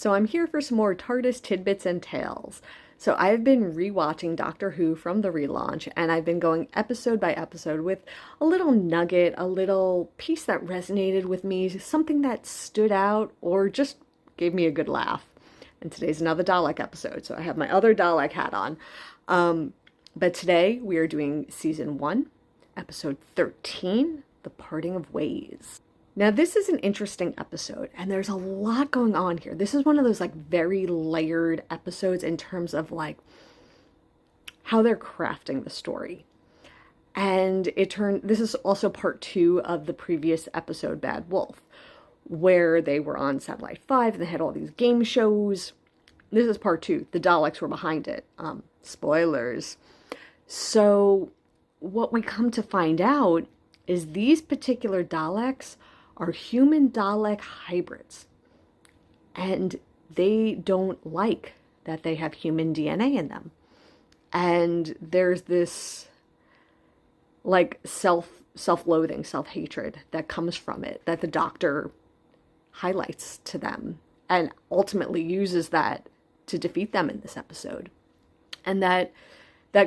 So I'm here for some more Tardis tidbits and tales. So I've been rewatching Doctor Who from the relaunch, and I've been going episode by episode with a little nugget, a little piece that resonated with me, something that stood out or just gave me a good laugh. And today's another Dalek episode, so I have my other Dalek hat on. But today we are doing season 1, episode 13, The Parting of Ways. Now, this is an interesting episode, and there's a lot going on here. This is one of those, very layered episodes in terms of, how they're crafting the story. And this is also part 2 of the previous episode, Bad Wolf, where they were on Satellite 5, and they had all these game shows. This is part 2. The Daleks were behind it. Spoilers. So, what we come to find out is these particular Daleks are human Dalek hybrids. And they don't like that they have human DNA in them. And there's this self-loathing, self-hatred that comes from it, that the Doctor highlights to them and ultimately uses that to defeat them in this episode. And that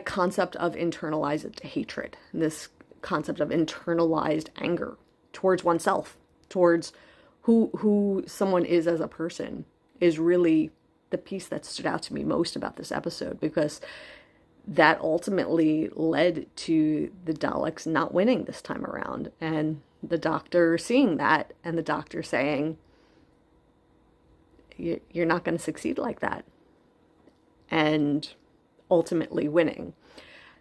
concept of internalized hatred, this concept of internalized anger towards oneself, towards who someone is as a person, is really the piece that stood out to me most about this episode, because that ultimately led to the Daleks not winning this time around, and the Doctor seeing that, and the Doctor saying, you're not going to succeed like that, and ultimately winning.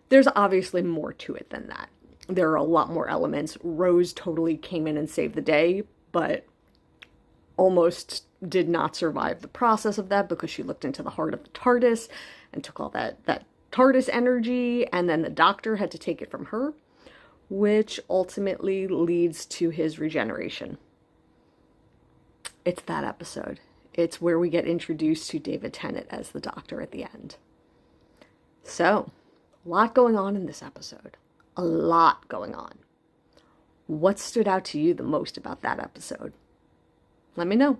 There's obviously more to it than that. There are a lot more elements. Rose totally came in and saved the day, but almost did not survive the process of that because she looked into the heart of the TARDIS and took all that TARDIS energy, and then the Doctor had to take it from her, which ultimately leads to his regeneration. It's that episode. It's where we get introduced to David Tennant as the Doctor at the end. So, a lot going on in this episode. A lot going on. What stood out to you the most about that episode? Let me know.